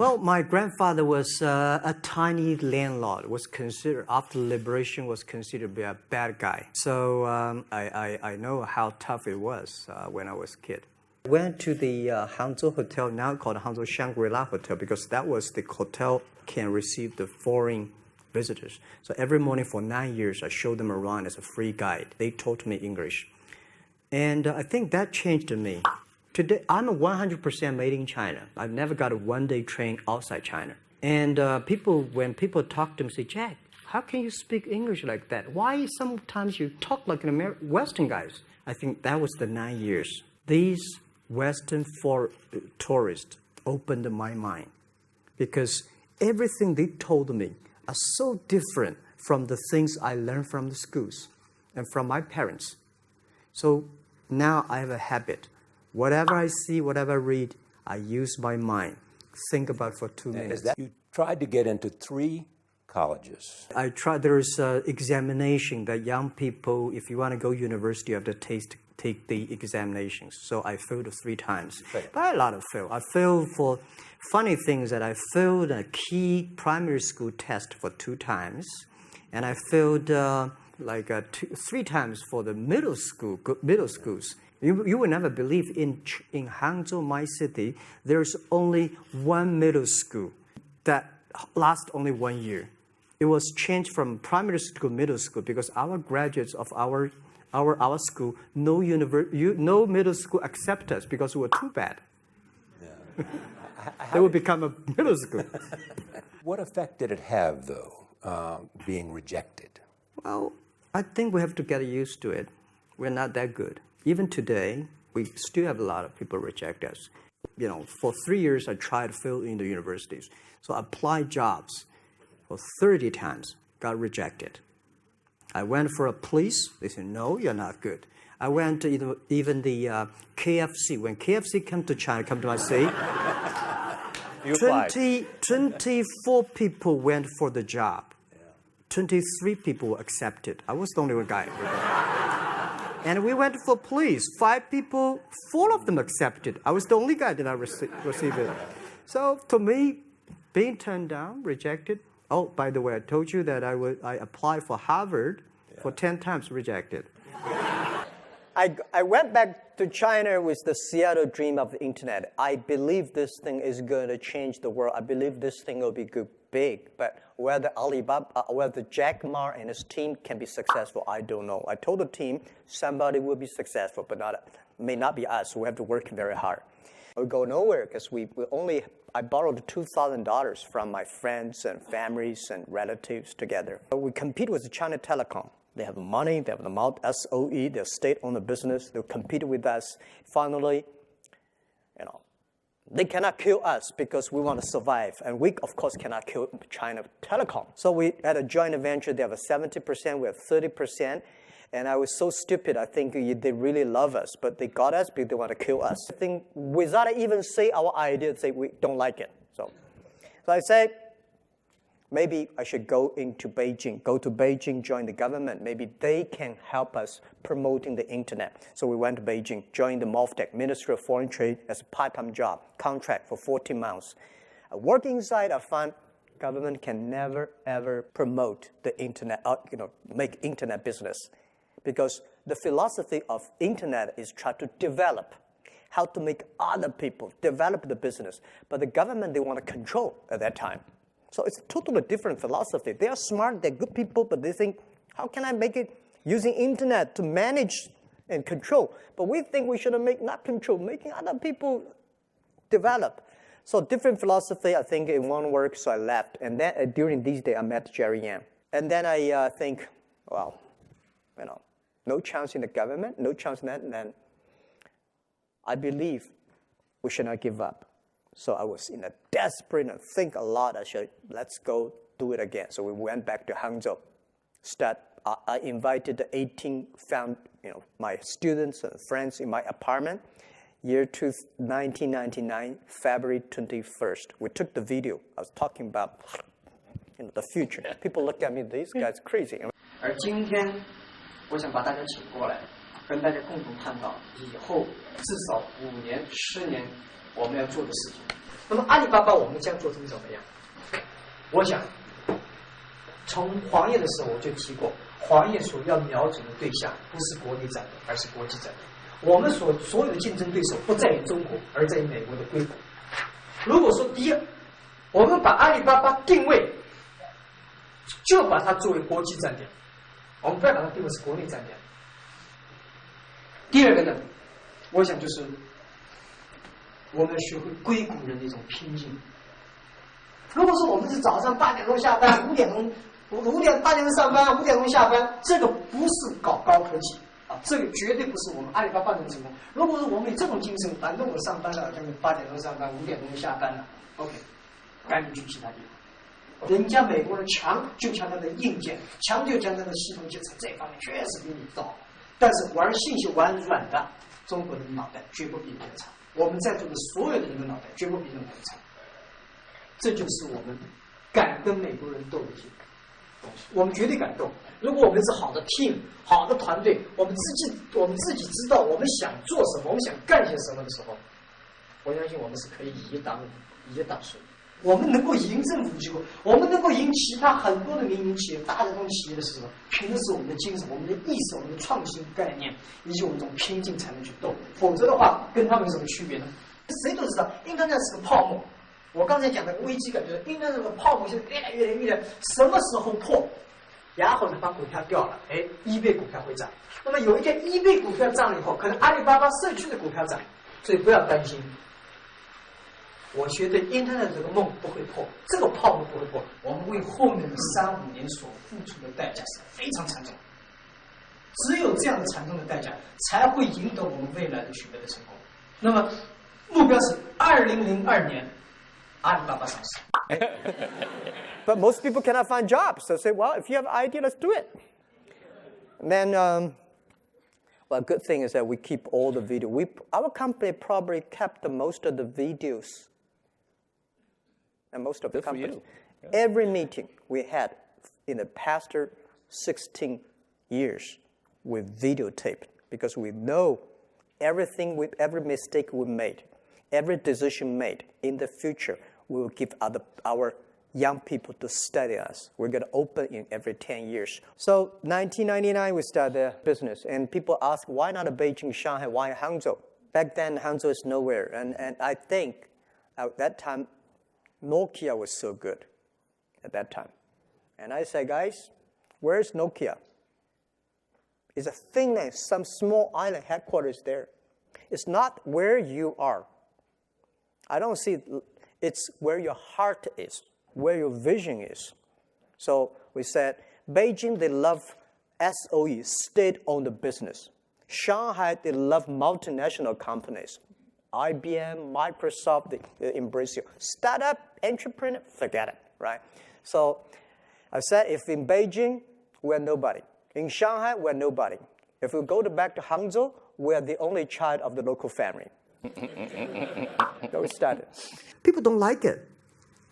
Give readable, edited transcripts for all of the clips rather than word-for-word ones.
Well, my grandfather was a tiny landlord. Was considered after liberation was considered to be a bad guy. So I know how tough it was when I was a kid. I went to the Hangzhou Hotel, now called Hangzhou Shangri-La Hotel, because that was the hotel can receive the foreign visitors. So every morning for 9 years, I showed them around as a free guide. They taught me English. And I think that changed me. Today, I'm 100% made in China. I've never got a one-day train outside China. And when people talk to me, say, Jack, how can you speak English like that? Why sometimes you talk like an Western guys? I think that was the 9 years. These Western tourists opened my mind because everything they told me are so different from the things I learned from the schools and from my parents. So now I have a habit. Whatever I see, whatever I read, I use my mind. Think about it for 2 minutes. You tried to get into 3 colleges. I tried. There is an examination that young people, if you want to go to university, you have to take the examinations. So I failed 3 times. Right. But a lot of fail. I failed for funny things that I failed a key primary school test for 2 times. And I failed 3 times for the middle schools. You will never believe in Hangzhou, my city, there's only 1 middle school that lasts only 1 year. It was changed from primary school to middle school because our graduates of our school, no middle school accept us because we were too bad. Yeah. They would become a middle school. What effect did it have, though, being rejected? Well, I think we have to get used to it. We're not that good. Even today, we still have a lot of people reject us. You know, for 3 years, I tried to fill in the universities. So I applied jobs for 30 times, got rejected. I went for a police. They said, no, you're not good. I went to even the KFC. When KFC came to China, come to my city, 24 people went for the job. 23 people were accepted. I was the only one guy. And we went for police. 5 people, 4 of them accepted. I was the only guy that I received it. So to me, being turned down, rejected. Oh, by the way, I told you that I applied for Harvard for 10 times, rejected. I went back to China with the Seattle dream of the internet. I believe this thing is going to change the world. I believe this thing will be big. But whether whether Jack Ma and his team can be successful, I don't know. I told the team somebody will be successful, but may not be us. We have to work very hard. We go nowhere because I borrowed $2,000 from my friends and families and relatives together. We compete with China Telecom. They have money, they have the SOE, they're state-owned business, they'll compete with us. Finally, they cannot kill us because we want to survive. And we, of course, cannot kill China Telecom. So we had a joint venture, they have a 70%, we have 30%. And I was so stupid, I think they really love us, but they got us because they want to kill us. I think without even say our idea, say we don't like it. So I said, maybe I should go to Beijing, join the government. Maybe they can help us promoting the internet. So we went to Beijing, joined the MOFTEC, Ministry of Foreign Trade, as a part-time job, contract for 14 months. Working inside, I found government can never, ever promote the internet, make internet business. Because the philosophy of internet is try to develop, how to make other people develop the business. But the government, they want to control at that time. So it's a totally different philosophy. They are smart, they're good people, but they think, how can I make it using internet to manage and control? But we think we should not control, making other people develop. So different philosophy, I think it won't work, so I left. And then during these days, I met Jerry Yang. And then I think, well, no chance in the government, no chance in that. And then I believe we should not give up. So I was in a desperate and think a lot. Let's go do it again. So we went back to Hangzhou. I invited the 18 my students and friends in my apartment. Year 1999, February 21st. We took the video. I was talking about the future. People look at me, these guys crazy. 而今天，我想把大家请过来，跟大家共同探讨以后至少5年、10年我们要做的事情。那么阿里巴巴我们将做成怎么样？我想，从黄页的时候我就提过，黄页所要瞄准的对象不是国内战略，而是国际战略。我们所有的竞争对手不在于中国，而在于美国的硅谷。如果说第一，我们把阿里巴巴定位，就把它作为国际站点，我们不要把它定位是国内站点。第二个呢，我想就是我们学会硅谷人的一种拼劲。如果说我们是早上8点钟下班，8点钟上班，5点钟下班，这个不是搞高科技啊，这个绝对不是我们阿里巴巴能成功。如果说我们有这种精神，反正我上班了，咱们8点钟上班，5点钟下班了 ，OK， 赶紧去其他地方。人家美国人强就强他的硬件，强就强他的系统建设，这方面确实比你早。但是玩信息玩软的，中国人的脑袋绝不比人差。我们在座的所有的人的脑袋绝不比任何人差。这就是我们敢跟美国人斗的一些东西，我们绝对敢斗。如果我们是好的 team、好的团队，我们自己知道我们想做什么，我们想干些什么的时候，我相信我们是可以以一当十。我们能够赢政府机构，我们能够赢其他很多的民营企业、大的这种企业的时候，凭的是我们的精神、我们的意识、我们的创新概念，以及我们这种拼劲才能去斗。否则的话，跟他们有什么区别呢？谁都知道，Internet 是个泡沫。我刚才讲的危机感就是Internet这个泡沫现在越来越，什么时候破？然后呢，把股票掉了，eBay 股票会涨。那么有一天eBay股票涨了以后，可能阿里巴巴社区的股票涨，所以不要担心。我觉得 Internet 这个梦不会破，这个泡沫不会破，我们为后面的3-5年所付出的代价是非常惨重。只有这样的惨重的代价，才会赢得我们未来的取得的成功。那么目标是2002年，阿里巴巴上市。But most people cannot find jobs. So say, well, if you have an idea, let's do it. And then, well, good thing is that we keep all the video. Our company probably kept the most of the videos. And most of the companies. Yeah. Every meeting we had in the past 16 years, we videotaped because we know everything, every mistake we made, every decision made in the future, we will give our young people to study us. We're going to open in every 10 years. So 1999, we started the business. And people ask, why not Beijing, Shanghai, why Hangzhou? Back then, Hangzhou is nowhere. And I think at that time, Nokia was so good at that time. And I said, guys, where's Nokia? It's a thing that some small island headquarters there. It's not where you are. I don't see it. It's where your heart is, where your vision is. So we said, Beijing, they love SOE, state-owned business. Shanghai, they love multinational companies. IBM, Microsoft, they embrace you. Startup, entrepreneur, forget it, right? So I said, if in Beijing, we're nobody. In Shanghai, we're nobody. If we go back to Hangzhou, we're the only child of the local family. So we started. People don't like it.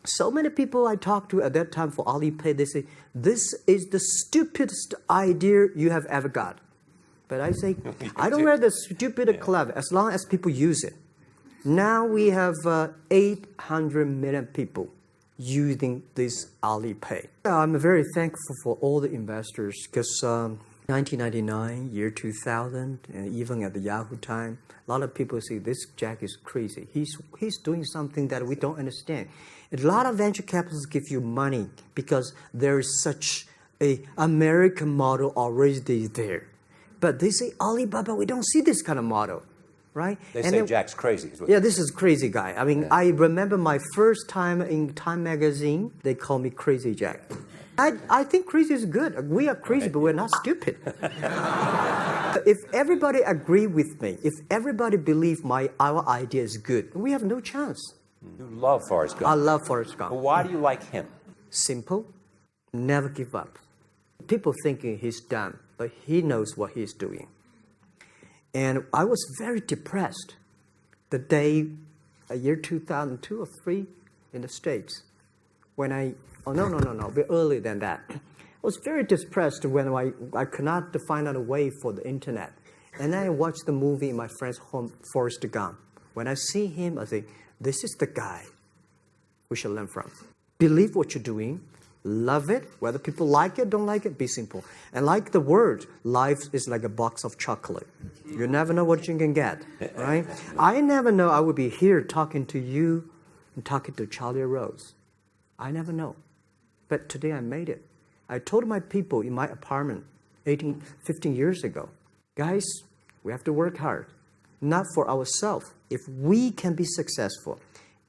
So many people I talked to at that time for Alipay, they say, this is the stupidest idea you have ever got. But I say, I don't wear the stupid clever as long as people use it. Now we have 800 million people using this Alipay. I'm very thankful for all the investors because 1999, year 2000, and even at the Yahoo time, a lot of people say this Jack is crazy. He's doing something that we don't understand. A lot of venture capitalists give you money because there is such a American model already there. But they say, Alibaba, we don't see this kind of model, right? They say Jack's crazy. Yeah, this is crazy guy. I mean, I remember my first time in Time magazine, they call me Crazy Jack. I think crazy is good. We are crazy, but we're not stupid. If everybody agree with me, if everybody believe our idea is good, we have no chance. You love Forrest Gump. I love Forrest Gump. But why do you like him? Simple, never give up. People thinking he's dumb, but he knows what he's doing. And I was very depressed the day, year 2002 or 3 in the States, when a bit earlier than that. I was very depressed when I could not find out a way for the internet. And then I watched the movie in my friend's home, Forrest Gump. When I see him, I think, this is the guy we should learn from. Believe what you're doing. Love it. Whether people like it, don't like it, be simple. And like the word, life is like a box of chocolate. You never know what you can get, right? I never know I would be here talking to you and talking to Charlie Rose. I never know. But today I made it. I told my people in my apartment 15 years ago, guys, we have to work hard, not for ourselves. If we can be successful,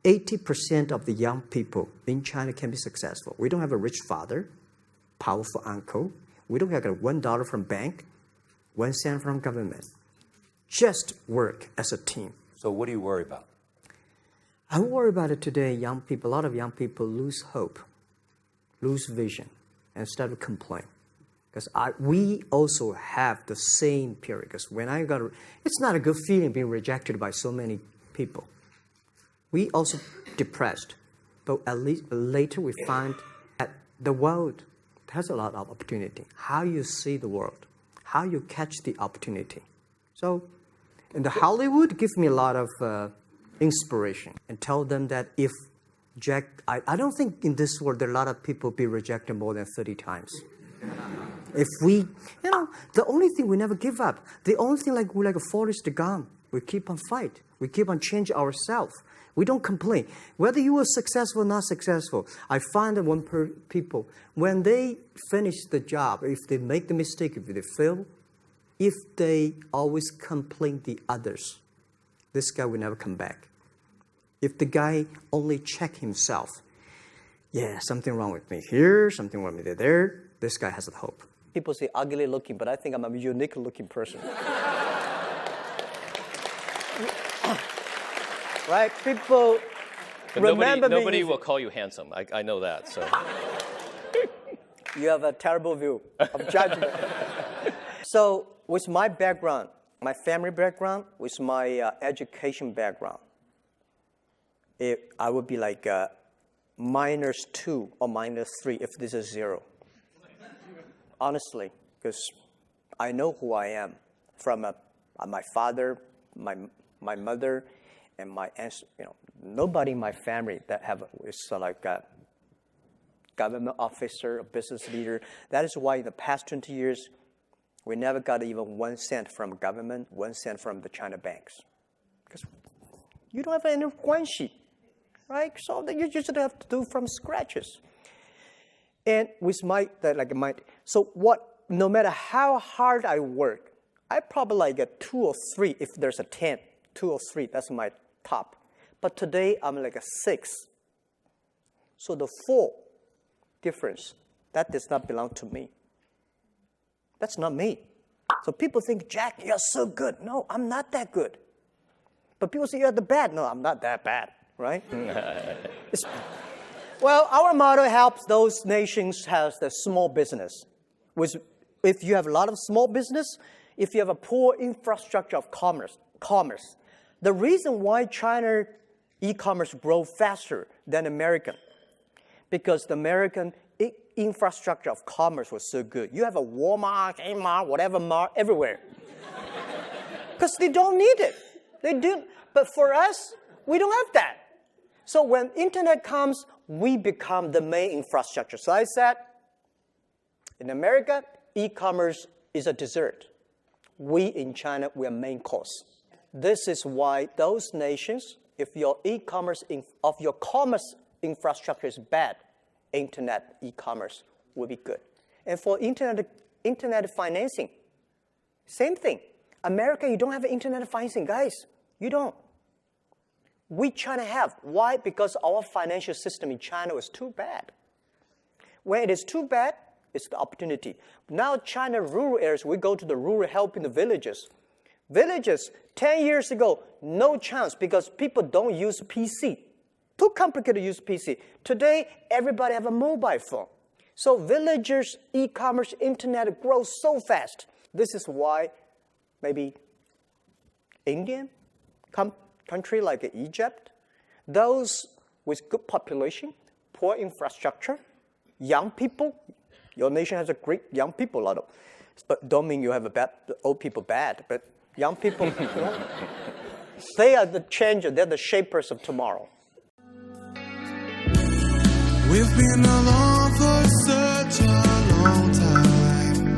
80% of the young people in China can be successful. We don't have a rich father, powerful uncle. We don't have $1 from bank, 1 cent from government. Just work as a team. So what do you worry about? I worry about it today. Young people, a lot of young people lose hope, lose vision, and start to complain. Because we also have the same period. Because when it's not a good feeling being rejected by so many people. We also depressed, but at least later we find that the world has a lot of opportunity. How you see the world, how you catch the opportunity. So, in the Hollywood gives me a lot of inspiration and tell them that if Jack, I don't think in this world there are a lot of people be rejected more than 30 times. If we, the only thing we never give up, the only thing we're like a Forrest Gump, we keep on fight. We keep on changing ourselves. We don't complain. Whether you are successful or not successful, I find that people, when they finish the job, if they make the mistake, if they fail, if they always complain the others, this guy will never come back. If the guy only check himself, something wrong with me here, something wrong with me there, this guy has a hope. People say ugly looking, but I think I'm a unique looking person. Right? People remember me. Nobody will call you handsome. I know that. So you have a terrible view of judgment. So with my background, my family background, with my education background, I would be like -2 or -3 if this is 0. Honestly, because I know who I am from my father, my mother, and my aunts. Nobody in my family that is like a government officer, a business leader. That is why in the past 20 years, we never got even 1 cent from government, 1 cent from the China banks, because you don't have any guanxi, right? So you just have to do from scratches. And with no matter how hard I work, I probably like a 2 or 3. If there's a 10, 2 or 3, that's my top. But today I'm like a 6. So the 4 difference, that does not belong to me. That's not me. So people think, Jack, you're so good. No, I'm not that good. But people say you're the bad. No, I'm not that bad, right? Well, our model helps those nations have the small business. If you have a lot of small business, if you have a poor infrastructure of commerce. The reason why China e-commerce grow faster than American, because the American infrastructure of commerce was so good. You have a Walmart, Kmart, whatever mart everywhere. Because they don't need it. They do. But for us, we don't have that. So when internet comes, we become the main infrastructure. So I said, in America, e-commerce is a dessert. We in China, we are main course. This is why those nations, if your e-commerce of your commerce infrastructure is bad, internet e-commerce will be good. And for internet financing, same thing. America, you don't have internet financing, guys. You don't. We China have. Why? Because our financial system in China was too bad. When it is too bad, it's the opportunity. Now China rural areas, we go to the rural helping the villages. Villages, 10 years ago, no chance because people don't use PC. Too complicated to use PC. Today, everybody have a mobile phone. So villagers, e-commerce, internet grows so fast. This is why maybe Indian country like Egypt, those with good population, poor infrastructure, young people. Your nation has a great young people, a lot of, but don't mean you have old people bad, but young people, They are the changer. They're the shapers of tomorrow. We've been alone for such a long time,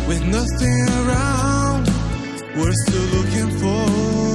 with nothing around, we're still looking for